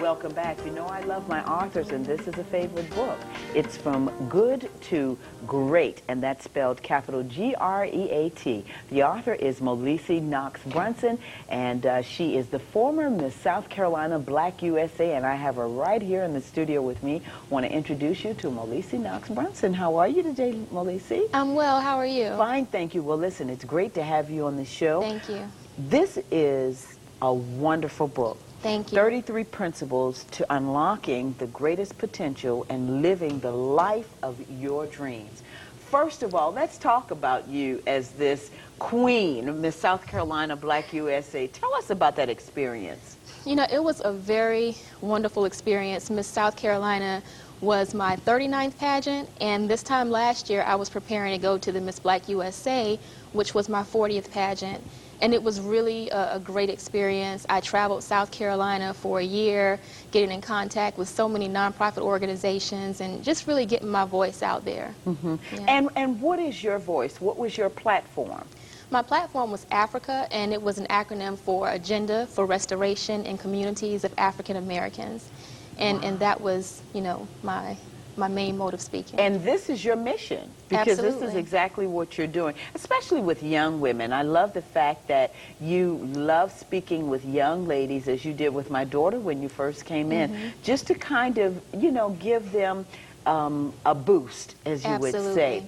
welcome back. You know I love my authors, and this is a favorite book. It's From Good to Great, and that's spelled capital G-R-E-A-T. The author is Molise Knox Brunson, and she is the former Miss South Carolina Black USA, and I have her right here in the studio with me. I want to introduce you to Molise Knox Brunson. How are you today, Molise? I'm well. How are you? Fine, thank you. Well, listen, it's great to have you on the show. Thank you. This is a wonderful book. Thank you. 33 Principles to Unlocking the Greatest Potential and Living the Life of Your Dreams. First of all, let's talk about you as this queen of Miss South Carolina Black USA. Tell us about that experience. You know, it was a very wonderful experience. Miss South Carolina was my 39th pageant, and this time last year I was preparing to go to the Miss Black USA, which was my 40th pageant. And it was really a great experience. I traveled South Carolina for a year, getting in contact with so many nonprofit organizations and just really getting my voice out there. Mm-hmm. Yeah. And what is your voice? What was your platform? My platform was Africa, and it was an acronym for Agenda for Restoration in Communities of African Americans. And, wow. And that was, you know, my main mode of speaking. And this is your mission, because Absolutely. This is exactly what you're doing, especially with young women. I love the fact that you love speaking with young ladies, as you did with my daughter when you first came in, just to kind of, you know, give them a boost, as you Absolutely. would say.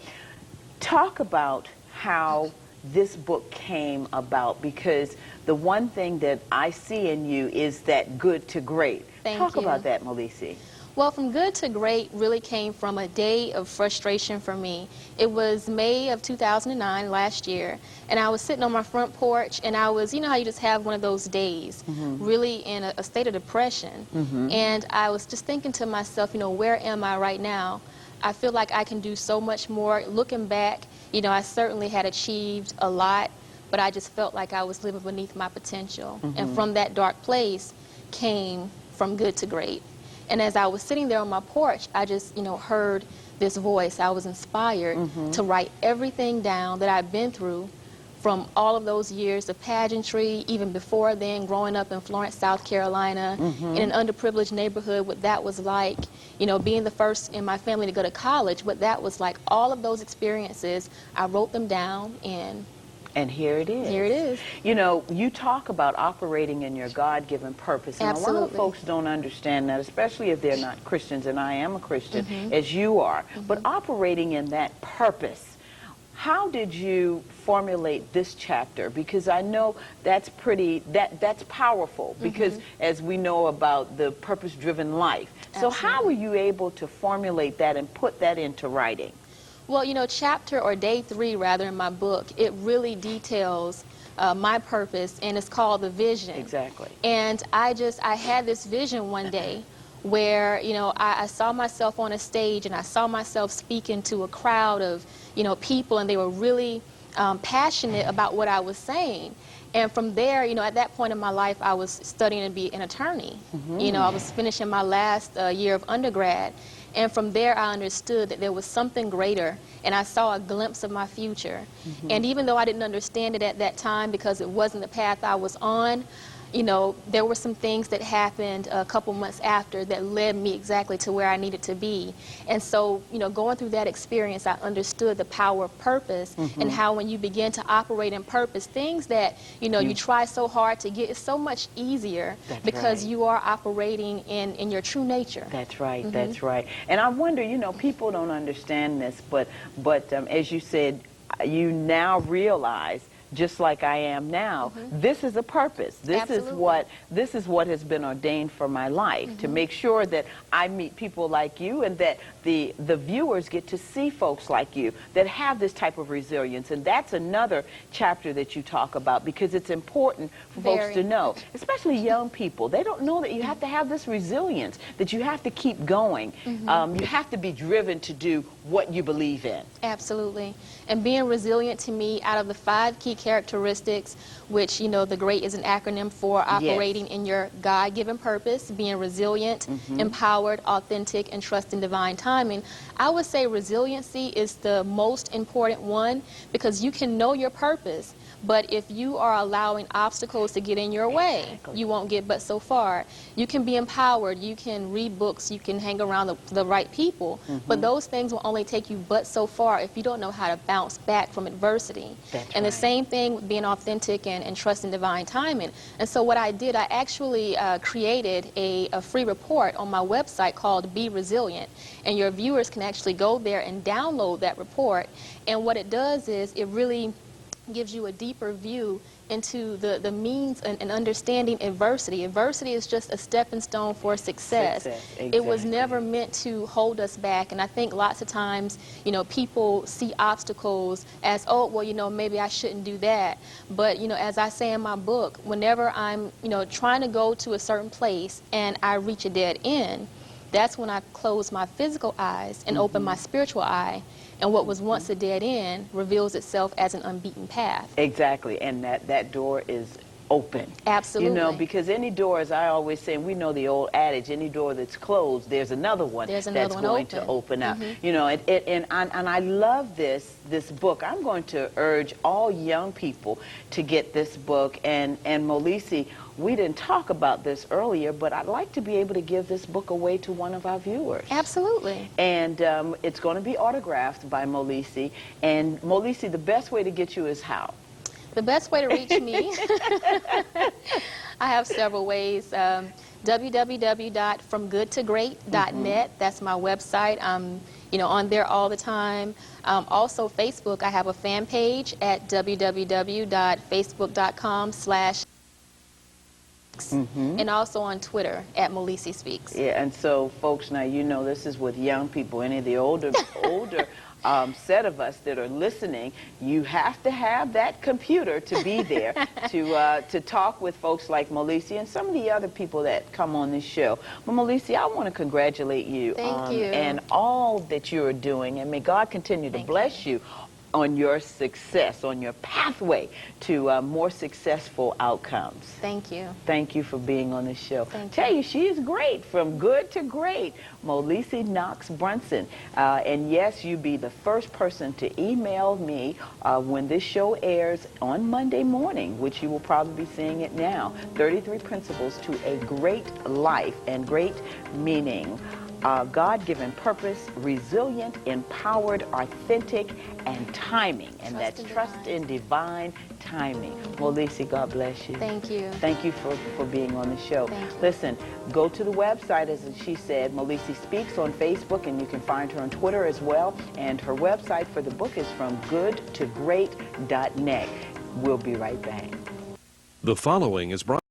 Talk about how this book came about, because the one thing that I see in you is that good to great. Talk about that, Molise. Well, From Good to Great really came from a day of frustration for me. It was May of 2009, last year, and I was sitting on my front porch, and I was, you know how you just have one of those days, really in a state of depression. And I was just thinking to myself, you know, where am I right now? I feel like I can do so much more. Looking back, you know, I certainly had achieved a lot, but I just felt like I was living beneath my potential. And from that dark place came From Good to Great. And as I was sitting there on my porch, I just, you know, heard this voice. I was inspired to write everything down that I've been through from all of those years of pageantry, even before then, growing up in Florence, South Carolina, in an underprivileged neighborhood, what that was like, you know, being the first in my family to go to college, what that was like. All of those experiences, I wrote them down, and here it is. Here it is. You know, you talk about operating in your God-given purpose, and Absolutely. a lot of folks don't understand that, especially if they're not Christians, and I am a Christian, as you are. But operating in that purpose, how did you formulate this chapter? Because I know that's that's powerful, because as we know about the purpose-driven life. So how were you able to formulate that and put that into writing? Well, you know, day 3 rather, in my book, it really details my purpose, and it's called The Vision. Exactly. And I had this vision one day where, you know, I saw myself on a stage, and I saw myself speaking to a crowd of, you know, people, and they were really passionate about what I was saying. And from there, you know, at that point in my life, I was studying to be an attorney. You know, I was finishing my last year of undergrad. And from there, I understood that there was something greater, and I saw a glimpse of my future. And even though I didn't understand it at that time, because it wasn't the path I was on, you know, there were some things that happened a couple months after that led me exactly to where I needed to be. And so, you know, going through that experience, I understood the power of purpose, and how when you begin to operate in purpose, things that, you know, you try so hard to get, it's so much easier. That's because right. you are operating in your true nature. That's right, that's right. And I wonder, you know, people don't understand this, but as you said, you now realize, just like I am now, this is a purpose. This is what has been ordained for my life, to make sure that I meet people like you, and that the viewers get to see folks like you that have this type of resilience. And that's another chapter that you talk about, because it's important for folks to know, especially young people. They don't know that you have to have this resilience, that you have to keep going. You have to be driven to do what you believe in. Absolutely. And being resilient, to me, out of the 5 key characteristics, which, you know, the GREAT is an acronym for operating in your God-given purpose, being resilient, empowered, authentic, and trusting divine timing. I would say resiliency is the most important one, because you can know your purpose, But if you are allowing obstacles to get in your way, Exactly. you won't get but so far. You can be empowered, you can read books, you can hang around the right people, but those things will only take you but so far if you don't know how to bounce back from adversity. That's and right. the same thing with being authentic and trusting divine timing. And so what I did, I actually created a free report on my website called Be Resilient. And your viewers can actually go there and download that report. And what it does is it really gives you a deeper view into the means and understanding adversity. Adversity is just a stepping stone for success. It was Exactly. never meant to hold us back. And I think lots of times, you know, people see obstacles as, oh, well, you know, maybe I shouldn't do that. But, you know, as I say in my book, whenever I'm, you know, trying to go to a certain place and I reach a dead end, that's when I close my physical eyes and open my spiritual eye. And what was once a dead end reveals itself as an unbeaten path. Exactly, and that door is open. Absolutely. You know, because any door, as I always say, and we know the old adage, any door that's closed, there's another one There's another that's one going open. to open up. You know, and I love this book. I'm going to urge all young people to get this book. And Molisi, we didn't talk about this earlier, but I'd like to be able to give this book away to one of our viewers. Absolutely. And it's going to be autographed by Molisi. And Molisi, the best way to get you is how? The best way to reach me, I have several ways. www.fromgoodtogreat.net. That's my website. I'm, you know, on there all the time. Also, Facebook. I have a fan page at www.facebook.com/. And also on Twitter at Molisi Speaks. Yeah, and so, folks, now you know this is with young people. Any of the older set of us that are listening, you have to have that computer to be there to talk with folks like Molisi and some of the other people that come on this show. But Molisi, I want to congratulate you Thank you. and all that you are doing, and may God continue to bless you on your success, on your pathway to more successful outcomes. Thank you. Thank you for being on the show. Thank Tell you, she is great, from good to great. Molisi Knox Brunson. And yes, you be the first person to email me when this show airs on Monday morning, which you will probably be seeing it now. 33 Principles to a Great Life and Great Meaning. God-given purpose, resilient, empowered, authentic, and timing. And that's trust in divine timing. Molisi, God bless you. Thank you. Thank you for being on the show. Thank you. Listen, go to the website, as she said, Molisi Speaks on Facebook, and you can find her on Twitter as well. And her website for the book is fromgoodtogreat.net. We'll be right back. The following is brought